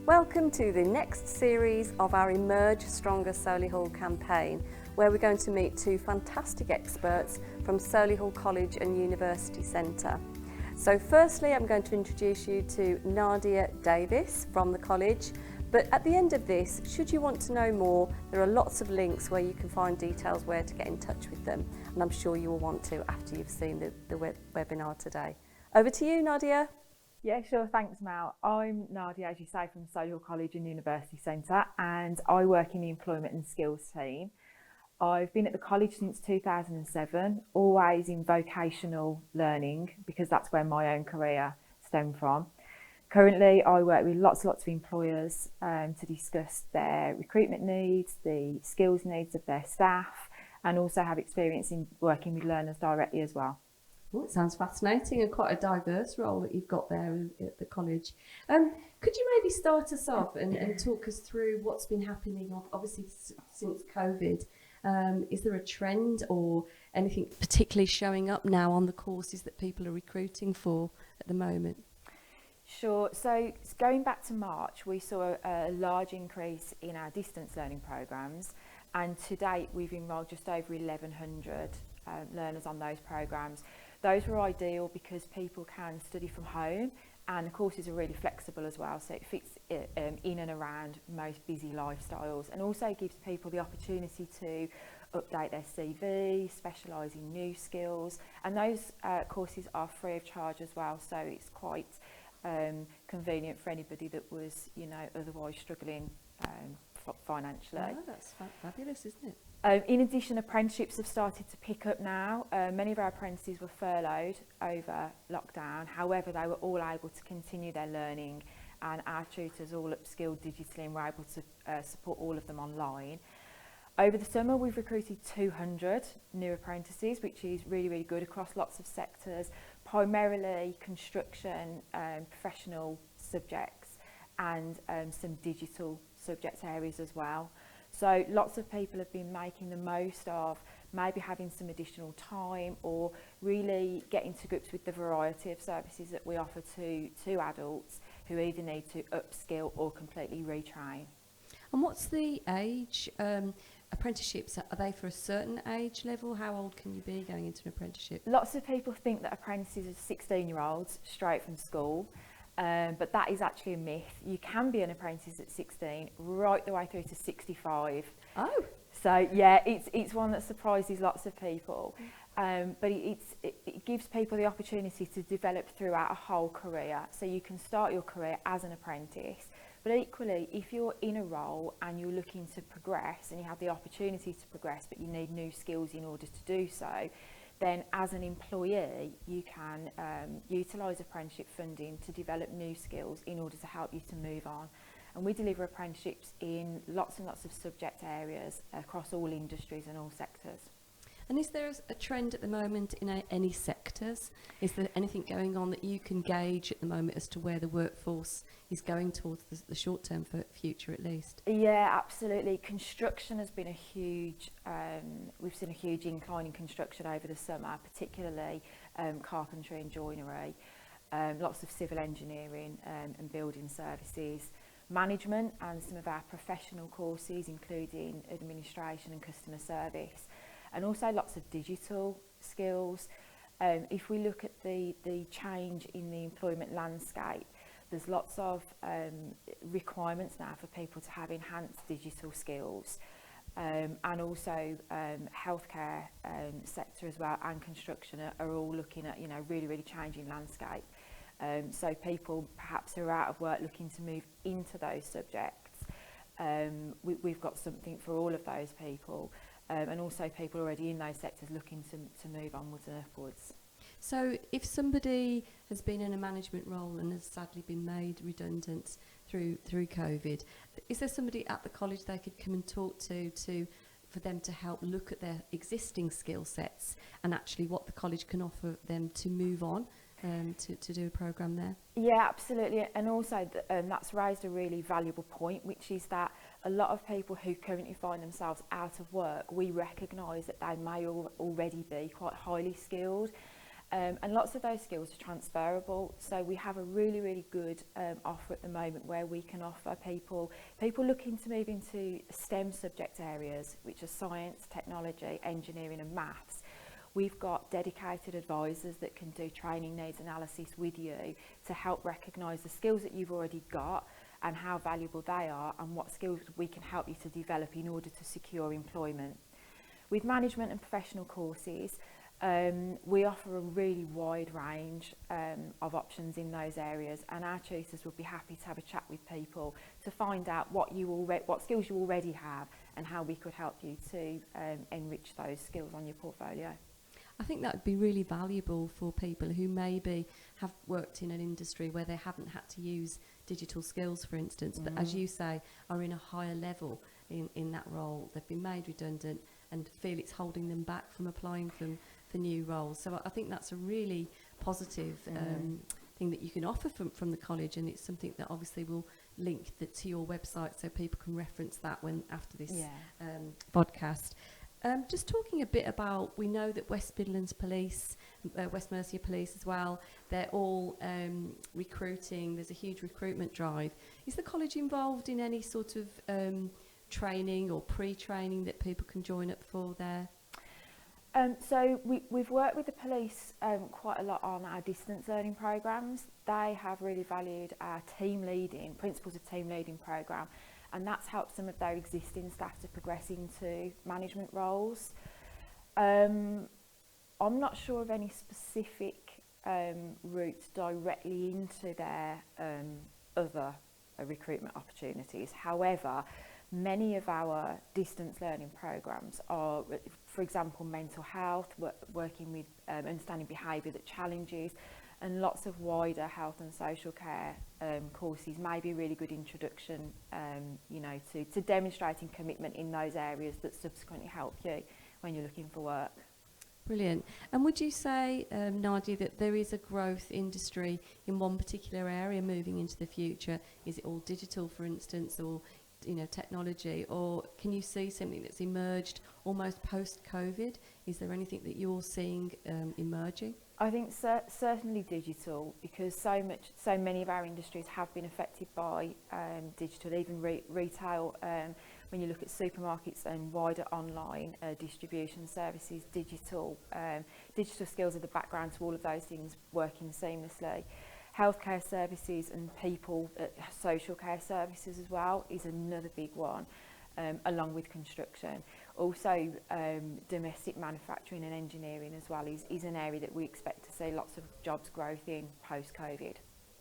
Welcome to the next series of our Emerge Stronger Solihull campaign, where we're going to meet two fantastic experts from Solihull College and University Centre. So firstly, I'm going to introduce you to Nadia Davies from the college, but at the end of this, should you want to know more, there are lots of links where you can find details where to get in touch with them, and I'm sure you will want to after you've seen the webinar today. Over to you, Nadia. Yeah, sure. Thanks, Mel. I'm Nadia, as you say, from Solihull College and University Centre, and I work in the Employment and Skills team. I've been at the college since 2007, always in vocational learning, because that's where my own career stemmed from. Currently, I work with lots of employers to discuss their recruitment needs, the skills needs of their staff, and also have experience in working with learners directly as well. Well, it sounds fascinating and quite a diverse role that you've got there at the college. Could you maybe start us off and talk us through what's been happening, obviously, since COVID? Is there a trend or anything particularly showing up now on the courses that people are recruiting for at the moment? Sure. So going back to March, we saw a large increase in our distance learning programmes, and to date we've enrolled just over 1,100 learners on those programmes. Those were ideal because people can study from home, and the courses are really flexible as well, so it fits in and around most busy lifestyles, and also gives people the opportunity to update their CV, specialise in new skills, and those courses are free of charge as well, so it's quite convenient for anybody that was, otherwise struggling financially. Oh, that's fabulous, isn't it? In addition, apprenticeships have started to pick up now. Many of our apprentices were furloughed over lockdown. However, they were all able to continue their learning, and our tutors all upskilled digitally and were able to support all of them online. Over the summer, we've recruited 200 new apprentices, which is really, really good across lots of sectors, primarily construction, professional subjects, and some digital subject areas as well. So lots of people have been making the most of maybe having some additional time or really getting to grips with the variety of services that we offer to adults who either need to upskill or completely retrain. And what's the age? Apprenticeships, are they for a certain age level? How old can you be going into an apprenticeship? Lots of people think that apprentices are 16-year-olds straight from school. But that is actually a myth. You can be an apprentice at 16 right the way through to 65. Oh! So yeah, it's one that surprises lots of people. But it gives people the opportunity to develop throughout a whole career. So you can start your career as an apprentice, but equally, if you're in a role and you're looking to progress and you have the opportunity to progress, but you need new skills in order to do so, then as an employee, you can utilise apprenticeship funding to develop new skills in order to help you to move on. And we deliver apprenticeships in lots and lots of subject areas across all industries and all sectors. And is there a trend at the moment in any sectors? Is there anything going on that you can gauge at the moment as to where the workforce is going towards the short-term future at least? Yeah, absolutely. Construction has been a huge, we've seen a huge incline in construction over the summer, particularly carpentry and joinery, lots of civil engineering and building services, management, and some of our professional courses, including administration and customer service. And also lots of digital skills. If we look at the change in the employment landscape, there's lots of requirements now for people to have enhanced digital skills, and also healthcare sector as well, and construction are all looking at really, really changing landscape. So people perhaps who are out of work looking to move into those subjects, we've got something for all of those people. And also people already in those sectors looking to move onwards and upwards. So if somebody has been in a management role and has sadly been made redundant through COVID, is there somebody at the college they could come and talk to for them to help look at their existing skill sets and actually what the college can offer them to move on to do a programme there? Yeah, absolutely. And also that's raised a really valuable point, which is that a lot of people who currently find themselves out of work, we recognise that they may already be quite highly skilled. And lots of those skills are transferable. So we have a really, really good offer at the moment where we can offer people looking to move into STEM subject areas, which are science, technology, engineering and maths. We've got dedicated advisors that can do training needs analysis with you to help recognise the skills that you've already got and how valuable they are and what skills we can help you to develop in order to secure employment. With management and professional courses, we offer a really wide range of options in those areas, and our tutors would be happy to have a chat with people to find out what skills you already have and how we could help you to enrich those skills on your portfolio. I think that would be really valuable for people who maybe have worked in an industry where they haven't had to use digital skills, for instance, but as you say, are in a higher level in that role. They've been made redundant and feel it's holding them back from applying for new roles. So I think that's a really positive thing that you can offer from the college, and it's something that obviously will link to your website so people can reference that when after this podcast. Just talking a bit about, we know that West Midlands Police, West Mercia Police as well, they're all recruiting. There's a huge recruitment drive. Is the college involved in any sort of training or pre-training that people can join up for there? So we've worked with the police quite a lot on our distance learning programmes. They have really valued our principles of team leading programme, and that's helped some of their existing staff to progress into management roles. I'm not sure of any specific routes directly into their other recruitment opportunities. However, many of our distance learning programmes are, for example, mental health, working with understanding behaviour that challenges, and lots of wider health and social care courses may be a really good introduction, to demonstrating commitment in those areas that subsequently help you when you're looking for work. Brilliant. And would you say, Nadia, that there is a growth industry in one particular area moving into the future? Is it all digital, for instance, or technology, or can you see something that's emerged almost post-COVID? Is there anything that you're seeing emerging? I think certainly digital, because so many of our industries have been affected by digital, even retail. When you look at supermarkets and wider online distribution services, digital skills are the background to all of those things working seamlessly. Healthcare services and social care services as well is another big one, along with construction. Also, domestic manufacturing and engineering as well is an area that we expect to see lots of jobs growth in post-COVID.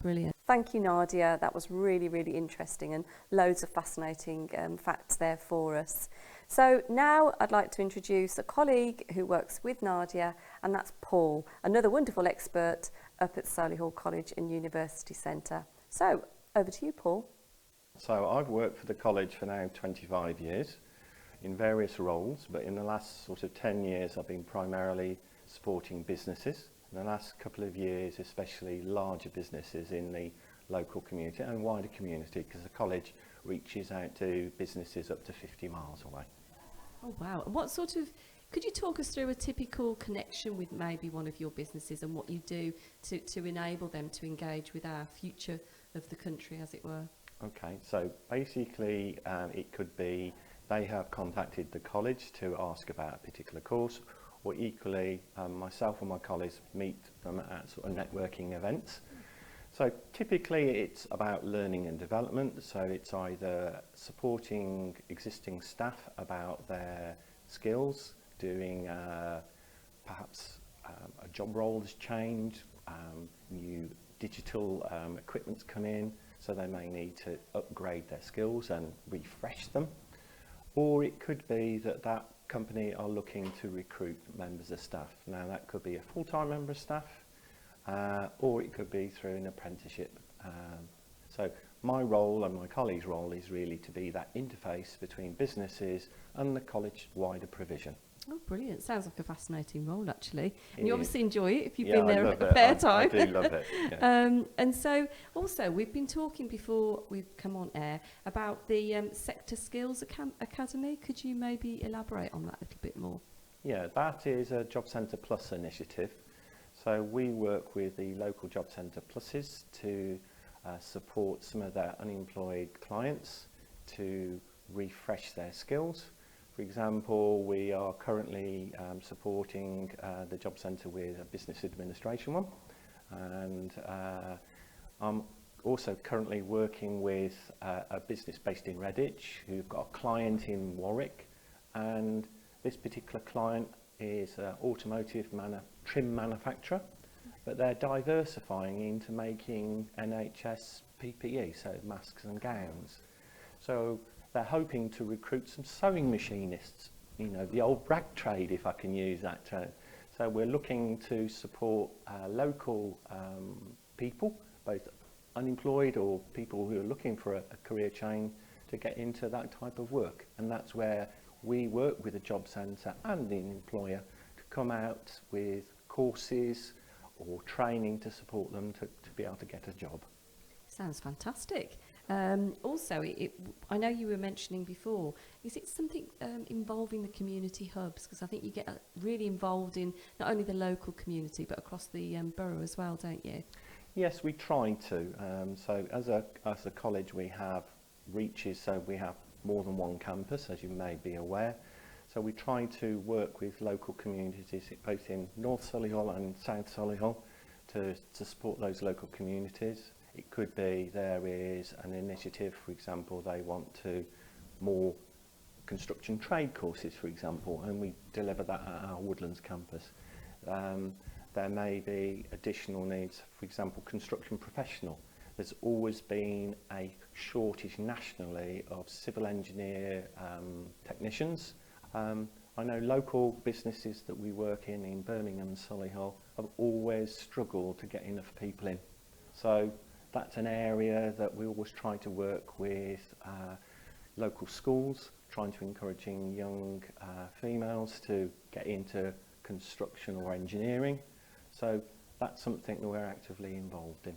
Brilliant. Thank you, Nadia. That was really, really interesting, and loads of fascinating facts there for us. So now I'd like to introduce a colleague who works with Nadia, and that's Paul, another wonderful expert up at Solihull College and University Centre. So over to you, Paul. So I've worked for the college for now 25 years in various roles, but in the last sort of 10 years I've been primarily supporting businesses. In the last couple of years, especially larger businesses in the local community and wider community, because the college reaches out to businesses up to 50 miles away. Oh wow. What sort of, could you talk us through a typical connection with maybe one of your businesses and what you do to enable them to engage with our future of the country, as it were? Okay, so basically it could be they have contacted the college to ask about a particular course, or equally myself and my colleagues meet them at sort of networking events. So typically it's about learning and development, so it's either supporting existing staff about their skills, doing perhaps a job role has changed, new digital equipment's come in, so they may need to upgrade their skills and refresh them. Or it could be that that company are looking to recruit members of staff. Now that could be a full-time member of staff, or it could be through an apprenticeship. So my role and my colleague's role is really to be that interface between businesses and the college wider provision. Oh, brilliant. Sounds like a fascinating role, actually. And you obviously enjoy it if you've been I there love a it. fair time. I do love it. Yeah. And so, also, we've been talking before we've come on air about the Sector Skills Academy. Could you maybe elaborate on that a little bit more? Yeah, that is a Job Centre Plus initiative. So we work with the local job centre pluses to support some of their unemployed clients to refresh their skills. For example, we are currently supporting the job centre with a business administration one, and I'm also currently working with a business based in Redditch who've got a client in Warwick, and this particular client is an automotive trim manufacturer, but they're diversifying into making NHS PPE, so masks and gowns. So they're hoping to recruit some sewing machinists, you know, the old rag trade, if I can use that term. So we're looking to support local people, both unemployed or people who are looking for a career change, to get into that type of work. And that's where we work with the job centre and the employer to come out with courses or training to support them to be able to get a job. Sounds fantastic. Also, I know you were mentioning before, is it something involving the community hubs? Because I think you get really involved in not only the local community but across the borough as well, don't you? Yes, we try to. So as a college we have reaches, so we have more than one campus, as you may be aware. So we try to work with local communities, both in North Solihull and South Solihull, to support those local communities. It could be there is an initiative, for example, they want to more construction trade courses, for example, and we deliver that at our Woodlands campus. There may be additional needs, for example, construction professional. There's always been a shortage nationally of civil engineer technicians. I know local businesses that we work in Birmingham and Solihull have always struggled to get enough people in. So that's an area that we always try to work with local schools, trying to encouraging young females to get into construction or engineering. So that's something that we're actively involved in.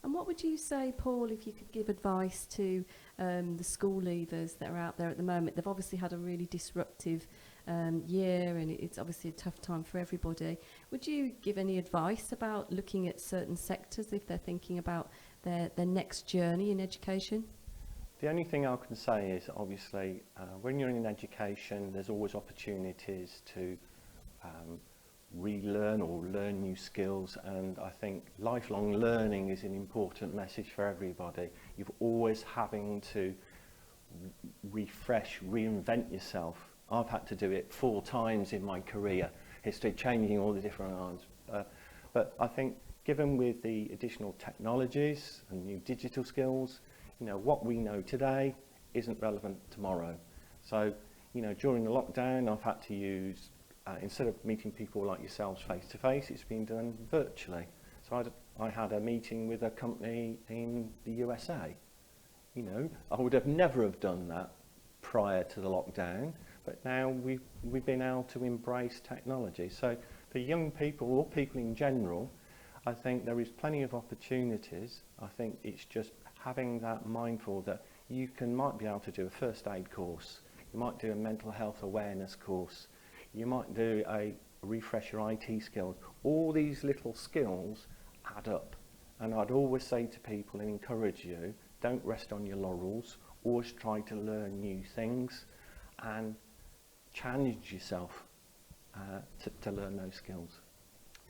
And what would you say, Paul, if you could give advice to the school leavers that are out there at the moment? They've obviously had a really disruptive year, and it's obviously a tough time for everybody. Would you give any advice about looking at certain sectors if they're thinking about their next journey in education? The only thing I can say is, obviously, when you're in education, there's always opportunities to relearn or learn new skills, and I think lifelong learning is an important message for everybody. You're always having to refresh, reinvent yourself. I've had to do it 4 times in my career history, changing all the different lines. But I think given with the additional technologies and new digital skills, you know, what we know today isn't relevant tomorrow. So, you know, during the lockdown, I've had to use instead of meeting people like yourselves face to face, it's been done virtually. So I had a meeting with a company in the USA. You know, I would have never have done that prior to the lockdown, but now we've been able to embrace technology. So for young people or people in general, I think there is plenty of opportunities. I think it's just having that mindful that you might be able to do a first aid course, you might do a mental health awareness course, you might do a refresh your IT skills. All these little skills add up. And I'd always say to people and encourage you, don't rest on your laurels, always try to learn new things and challenge yourself to learn those skills.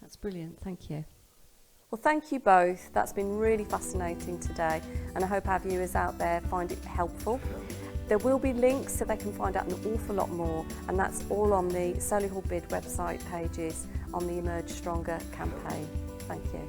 That's brilliant, thank you. Well, thank you both. That's been really fascinating today, and I hope our viewers out there find it helpful. There will be links so they can find out an awful lot more, and that's all on the Solihull Bid website pages on the Emerge Stronger campaign. Thank you.